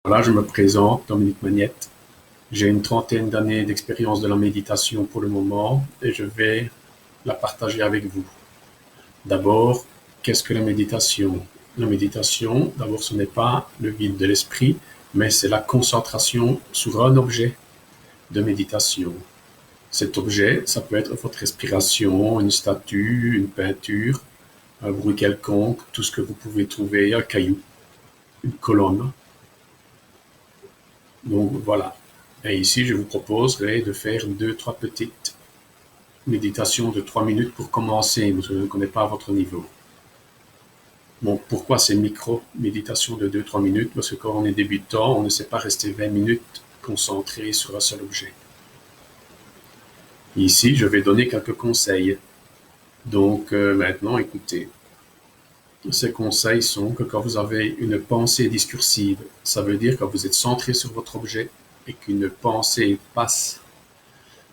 Voilà, je me présente, Dominique Magnette. J'ai une trentaine d'années d'expérience de la méditation pour le moment et je vais la partager avec vous. D'abord, qu'est-ce que la méditation? La méditation, d'abord, ce n'est pas le vide de l'esprit, mais c'est la concentration sur un objet de méditation. Cet objet, ça peut être votre respiration, une statue, une peinture, un bruit quelconque, tout ce que vous pouvez trouver, un caillou, une colonne. Donc voilà. Et ici, je vous proposerai de faire 2, 3 petites méditations de 3 minutes pour commencer, parce que je ne connais pas votre niveau. Bon, pourquoi ces micro-méditations de 2, 3 minutes? Parce que quand on est débutant, on ne sait pas rester 20 minutes concentré sur un seul objet. Ici, je vais donner quelques conseils. Donc maintenant, écoutez. Ces conseils sont que quand vous avez une pensée discursive, ça veut dire que vous êtes centré sur votre objet et qu'une pensée passe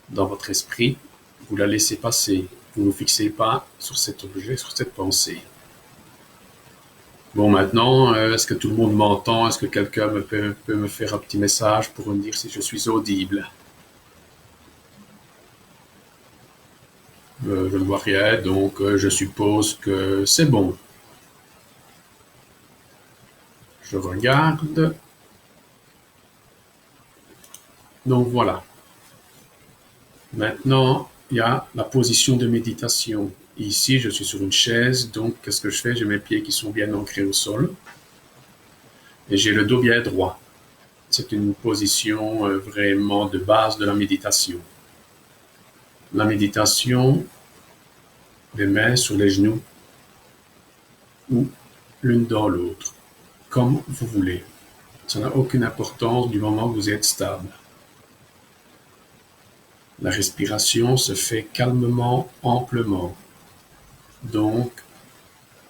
dans votre esprit, vous la laissez passer. Vous ne vous fixez pas sur cet objet, sur cette pensée. Bon, maintenant, est-ce que tout le monde m'entend? Est-ce que quelqu'un peut me faire un petit message pour me dire si je suis audible? Je ne vois rien, donc je suppose que c'est bon. Je regarde. Donc voilà. Maintenant, il y a la position de méditation. Ici, je suis sur une chaise, donc qu'est-ce que je fais? J'ai mes pieds qui sont bien ancrés au sol et j'ai le dos bien droit. C'est une position vraiment de base de la méditation. La méditation, les mains sur les genoux ou l'une dans l'autre, comme vous voulez. Ça n'a aucune importance du moment que vous êtes stable. La respiration se fait calmement, amplement. Donc,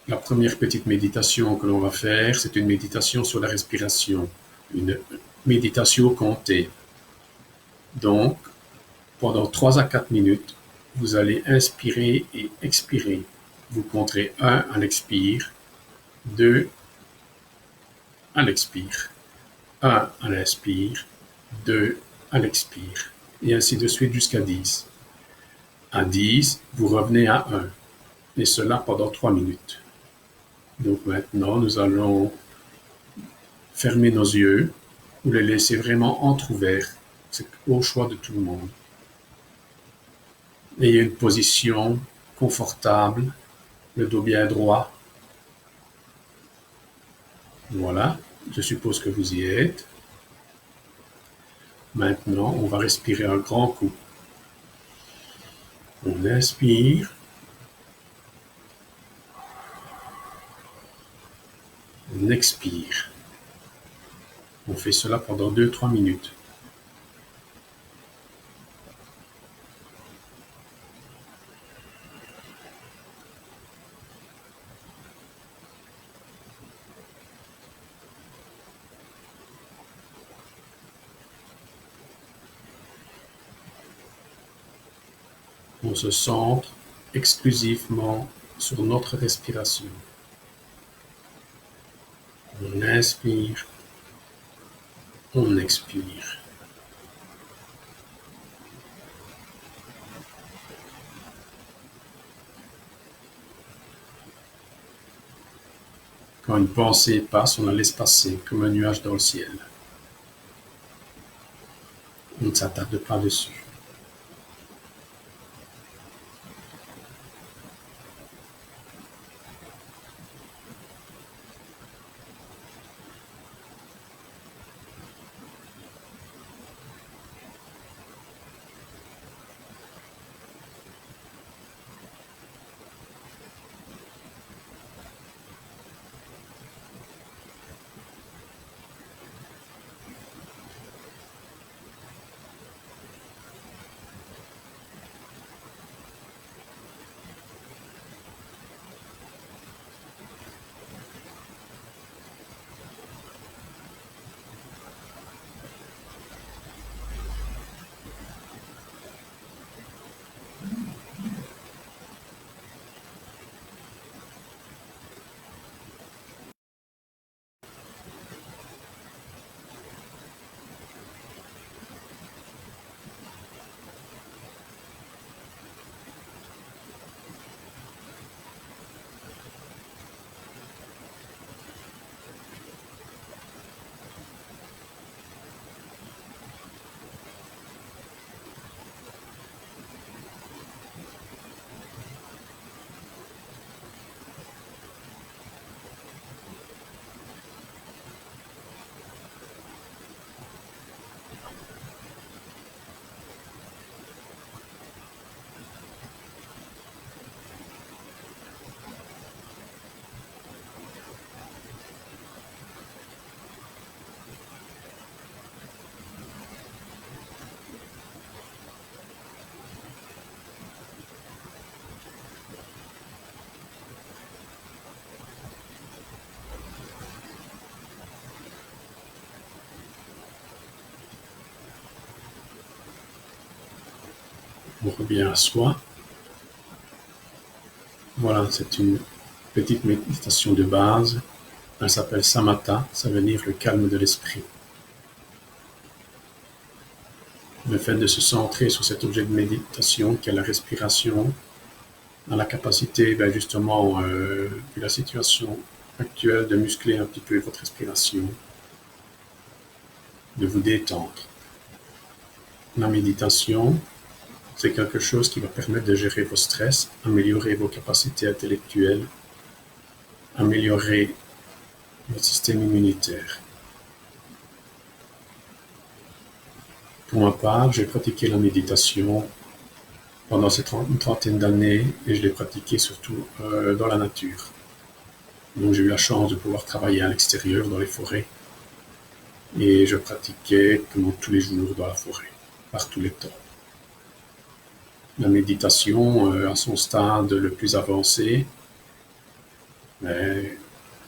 la première petite méditation que l'on va faire, c'est une méditation sur la respiration, une méditation comptée. Donc, pendant 3 à 4 minutes, vous allez inspirer et expirer. Vous compterez 1 à l'expire, 2 à l'expire, 1 à l'inspire, 2 à l'expire, et ainsi de suite jusqu'à 10. À 10, vous revenez à 1, et cela pendant 3 minutes. Donc maintenant, nous allons fermer nos yeux ou les laisser vraiment entrouverts. C'est au choix de tout le monde. Ayez une position confortable, le dos bien droit. Voilà, je suppose que vous y êtes. Maintenant, on va respirer un grand coup. On inspire. On expire. On fait cela pendant 2, 3 minutes. On se centre exclusivement sur notre respiration. On inspire, on expire. Quand une pensée passe, on la laisse passer comme un nuage dans le ciel. On ne s'attarde pas dessus. On revient à soi. Voilà, c'est une petite méditation de base. Elle s'appelle Samatha, ça veut dire le calme de l'esprit. Le fait de se centrer sur cet objet de méditation qui est la respiration, a la capacité, justement, vu la situation actuelle, de muscler un petit peu votre respiration, de vous détendre. La méditation, c'est quelque chose qui va permettre de gérer vos stress, améliorer vos capacités intellectuelles, améliorer votre système immunitaire. Pour ma part, j'ai pratiqué la méditation pendant une trentaine d'années et je l'ai pratiquée surtout dans la nature. Donc j'ai eu la chance de pouvoir travailler à l'extérieur, dans les forêts, et je pratiquais tous les jours dans la forêt, par tous les temps. La méditation, à son stade le plus avancé,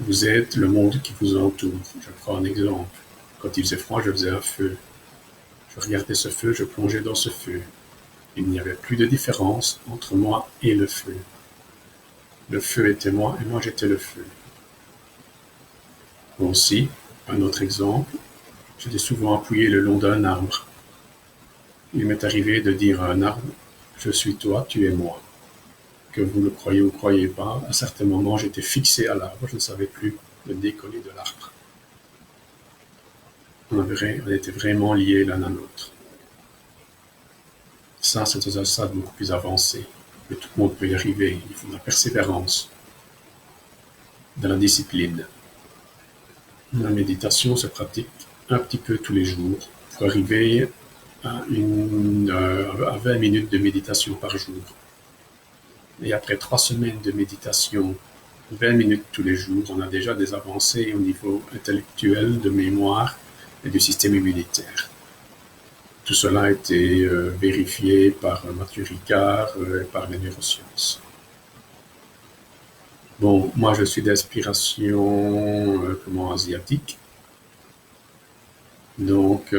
vous êtes le monde qui vous entoure. Je prends un exemple. Quand il faisait froid, je faisais un feu. Je regardais ce feu, je plongeais dans ce feu. Il n'y avait plus de différence entre moi et le feu. Le feu était moi et moi j'étais le feu. Aussi, un autre exemple, j'étais souvent appuyé le long d'un arbre. Il m'est arrivé de dire à un arbre, je suis toi, tu es moi. Que vous le croyez ou ne croyez pas, à certains moments j'étais fixé à l'arbre, je ne savais plus me décoller de l'arbre. On était vraiment liés l'un à l'autre. Ça, c'est dans un stade beaucoup plus avancé. Mais tout le monde peut y arriver. Il faut de la persévérance, de la discipline. La méditation se pratique un petit peu tous les jours pour arriver à 20 minutes de méditation par jour. Et après 3 semaines de méditation, 20 minutes tous les jours, on a déjà des avancées au niveau intellectuel, de mémoire et du système immunitaire. Tout cela a été vérifié par Mathieu Ricard et par les neurosciences. Bon, moi je suis d'inspiration asiatique. Donc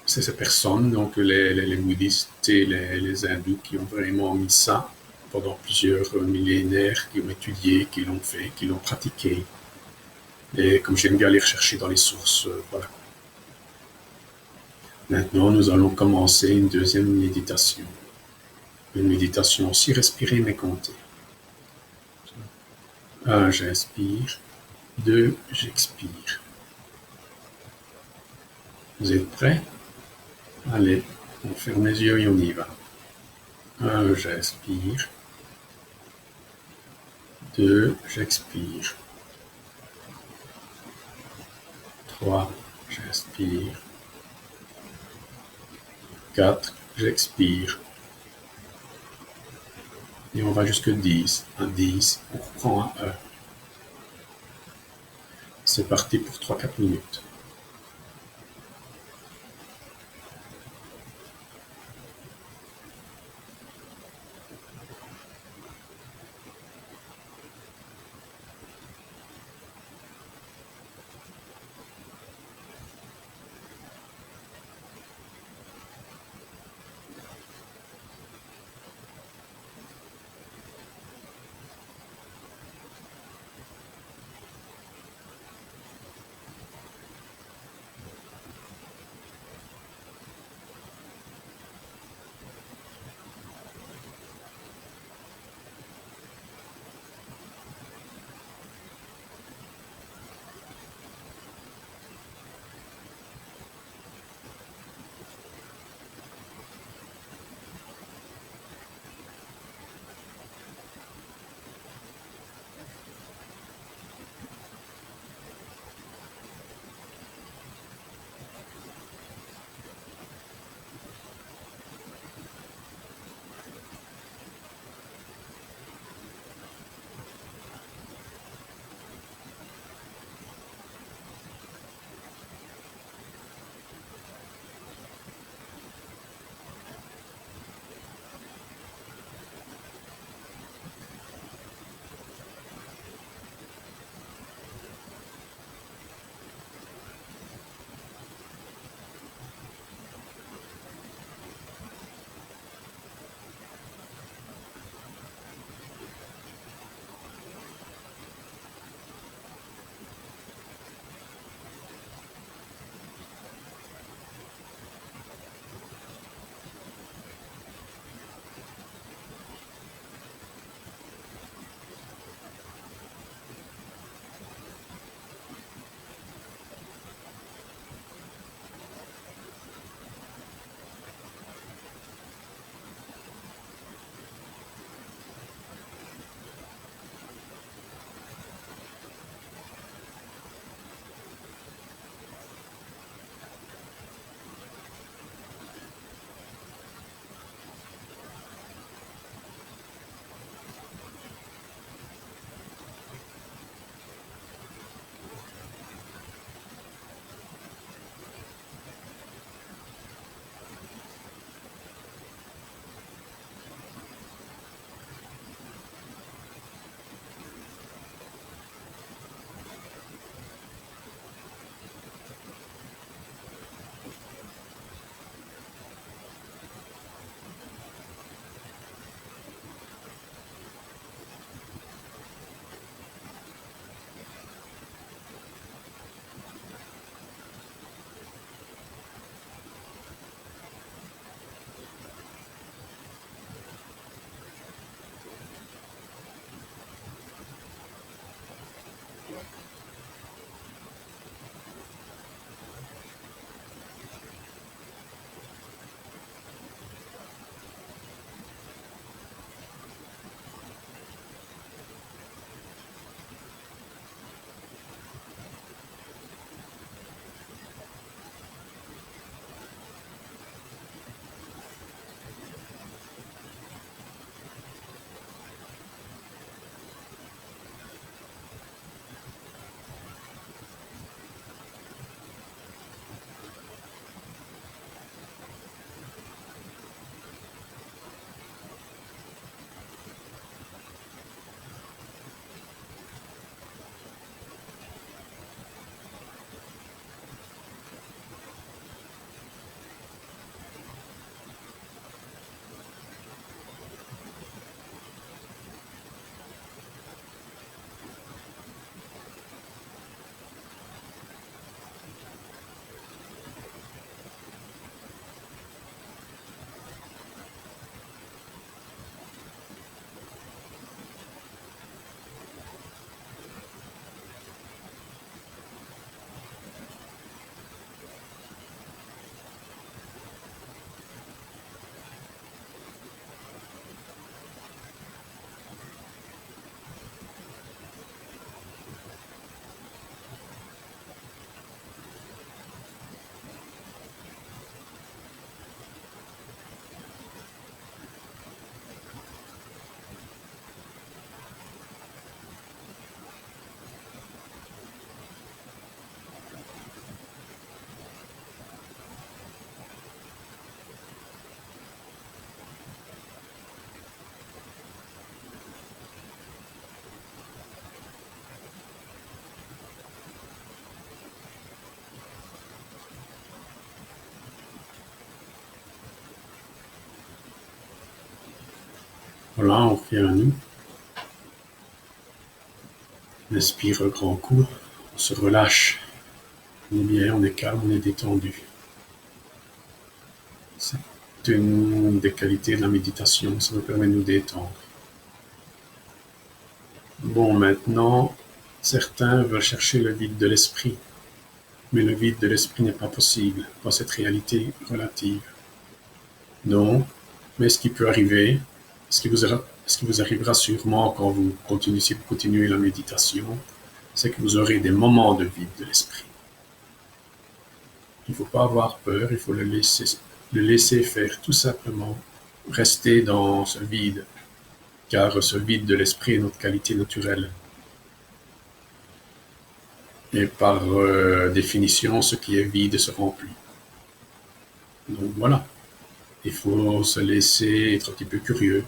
c'est ces personnes, donc les bouddhistes et les hindous qui ont vraiment mis ça pendant plusieurs millénaires, qui ont étudié, qui l'ont fait, qui l'ont pratiqué. Et comme j'aime bien aller rechercher dans les sources, voilà. Maintenant, nous allons commencer une deuxième méditation. Une méditation aussi respirée mais comptée. 1, j'inspire. 2, j'expire. Vous êtes prêts? Allez, on ferme les yeux et on y va. 1, j'inspire. 2, j'expire. 3, j'inspire. 4, j'expire. Et on va jusque 10. À 10, on reprend à 1. C'est parti pour 3-4 minutes. Voilà, on revient à nous. On inspire un grand coup, on se relâche. On est bien, on est calme, on est détendu. C'est une des qualités de la méditation, ça nous permet de nous détendre. Bon, maintenant, certains veulent chercher le vide de l'esprit, mais le vide de l'esprit n'est pas possible dans cette réalité relative. Donc, mais ce qui peut arriver, ce qui vous arrivera sûrement quand vous continuez, si vous continuez la méditation, c'est que vous aurez des moments de vide de l'esprit. Il ne faut pas avoir peur, il faut le laisser faire tout simplement, rester dans ce vide, car ce vide de l'esprit est notre qualité naturelle. Et par définition, ce qui est vide se remplit. Donc voilà, il faut se laisser être un petit peu curieux,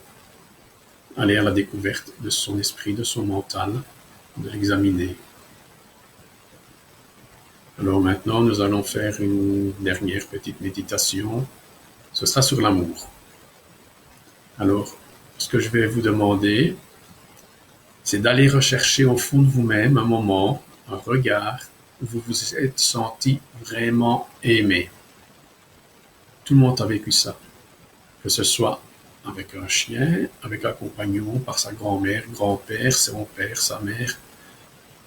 aller à la découverte de son esprit, de son mental, de l'examiner. Alors maintenant, nous allons faire une dernière petite méditation. Ce sera sur l'amour. Alors, ce que je vais vous demander, c'est d'aller rechercher au fond de vous-même un moment, un regard, où vous vous êtes senti vraiment aimé. Tout le monde a vécu ça. Que ce soit avec un chien, avec un compagnon, par sa grand-mère, grand-père, son père, sa mère.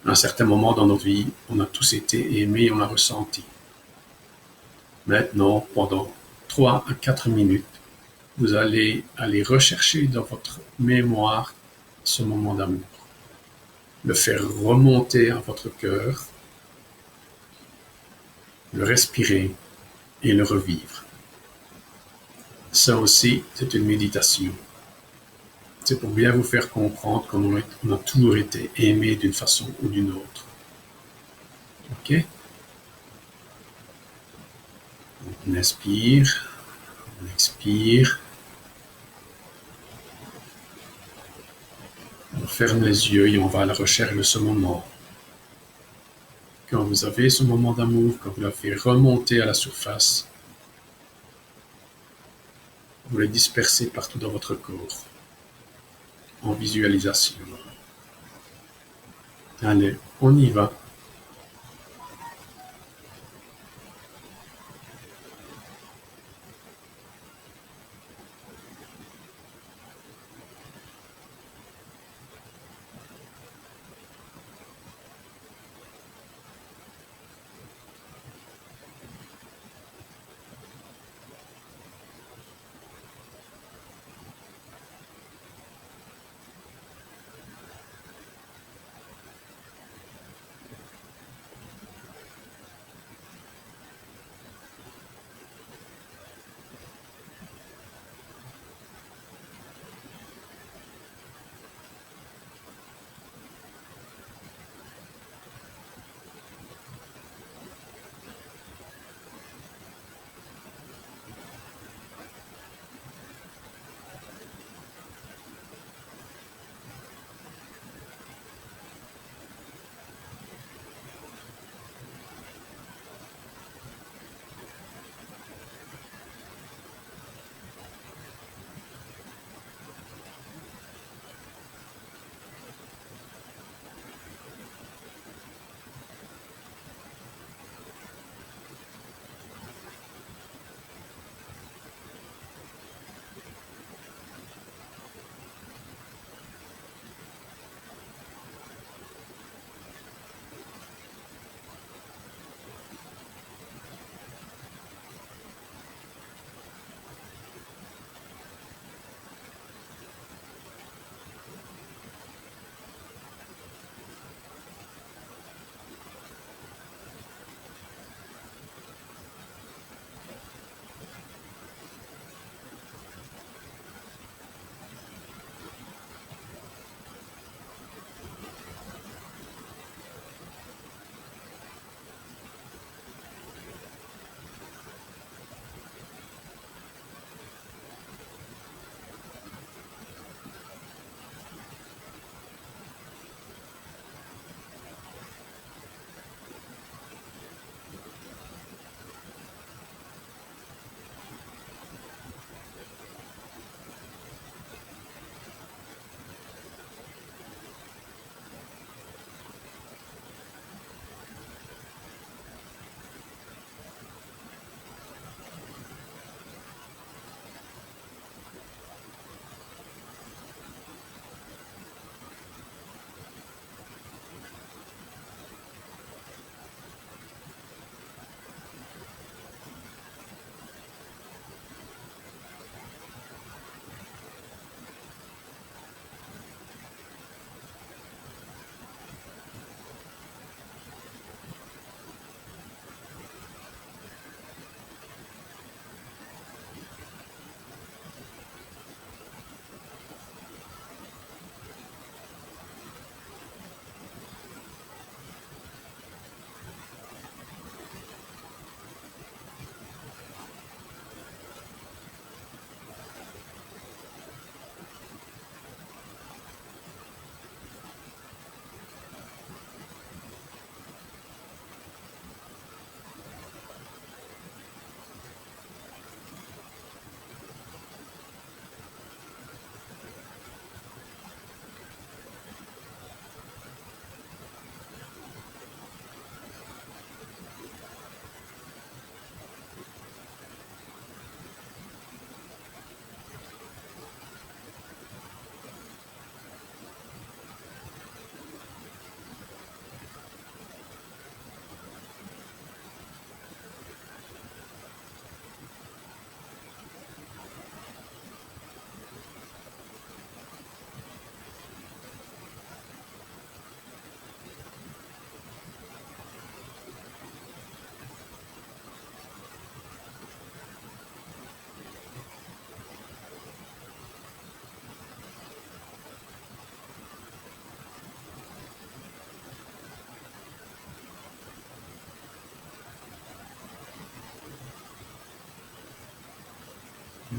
À un certain moment dans notre vie, on a tous été aimés, on l'a ressenti. Maintenant, pendant 3 à 4 minutes, vous allez aller rechercher dans votre mémoire ce moment d'amour. Le faire remonter à votre cœur, le respirer et le revivre. Ça aussi, c'est une méditation. C'est pour bien vous faire comprendre qu'on a toujours été aimé d'une façon ou d'une autre. Ok? On inspire, on expire. On ferme les yeux et on va à la recherche de ce moment. Quand vous avez ce moment d'amour, quand vous le faites remonter à la surface, vous le dispersez partout dans votre corps, en visualisation. Allez, on y va.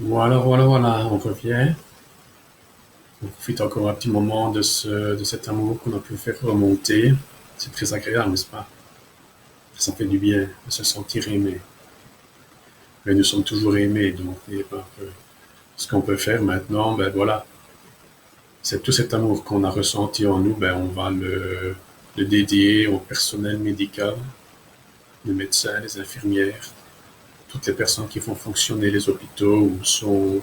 Voilà, voilà, voilà, on revient. On profite encore un petit moment de cet amour qu'on a pu faire remonter. C'est très agréable, n'est-ce pas? Ça fait du bien de se sentir aimé. Mais nous sommes toujours aimés, donc ce qu'on peut faire maintenant, ben voilà, c'est tout cet amour qu'on a ressenti en nous, ben on va le dédier au personnel médical, les médecins, les infirmières, toutes les personnes qui font fonctionner les hôpitaux euh,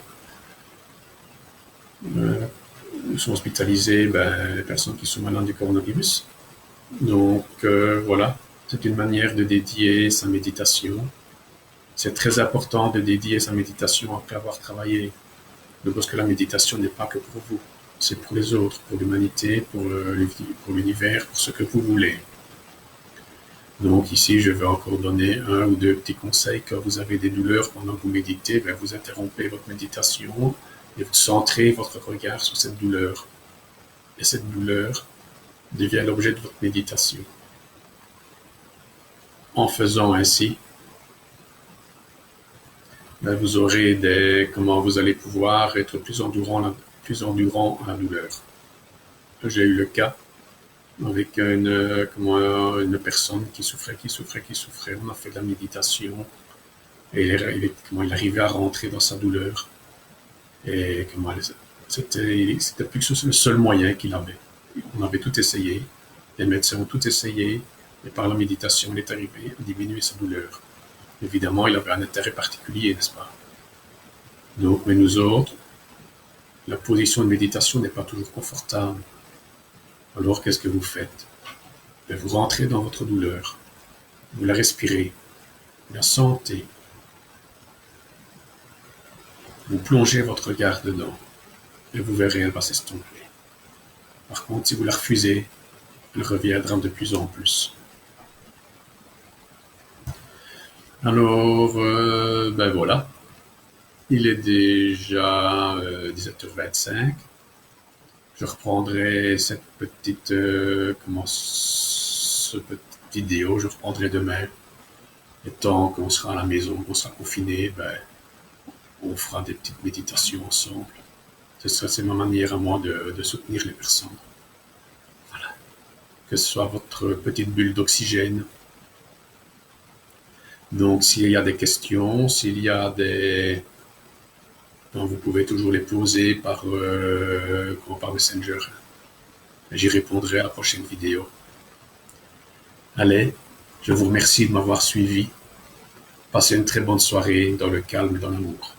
où sont hospitalisées ben, les personnes qui sont malades du coronavirus. Donc voilà, c'est une manière de dédier sa méditation. C'est très important de dédier sa méditation après avoir travaillé, parce que la méditation n'est pas que pour vous, c'est pour les autres, pour l'humanité, pour l'univers, pour ce que vous voulez. Donc ici, je vais encore donner un ou deux petits conseils. Quand vous avez des douleurs pendant que vous méditez, ben, vous interrompez votre méditation et vous centrez votre regard sur cette douleur. Et cette douleur devient l'objet de votre méditation. En faisant ainsi, ben, vous allez pouvoir être plus endurant à la douleur. J'ai eu le cas avec une personne qui souffrait. On a fait de la méditation et il arrivait à rentrer dans sa douleur. Et c'était plus que le seul moyen qu'il avait. On avait tout essayé, les médecins ont tout essayé, et par la méditation, il est arrivé à diminuer sa douleur. Évidemment, il avait un intérêt particulier, n'est-ce pas? Donc, mais nous autres, la position de méditation n'est pas toujours confortable. Alors, qu'est-ce que vous faites? Vous rentrez dans votre douleur, vous la respirez, vous la sentez, vous plongez votre regard dedans, et vous verrez, elle va s'estomper. Par contre, si vous la refusez, elle reviendra de plus en plus. Alors, ben voilà, il est déjà 17h25. Je reprendrai cette petite vidéo, je reprendrai demain. Et tant qu'on sera à la maison, qu'on sera confiné, ben, on fera des petites méditations ensemble. C'est ma manière à moi de soutenir les personnes. Voilà. Que ce soit votre petite bulle d'oxygène. Donc, s'il y a des questions, vous pouvez toujours les poser par Messenger. J'y répondrai à la prochaine vidéo. Allez, je vous remercie de m'avoir suivi. Passez une très bonne soirée dans le calme et dans l'amour.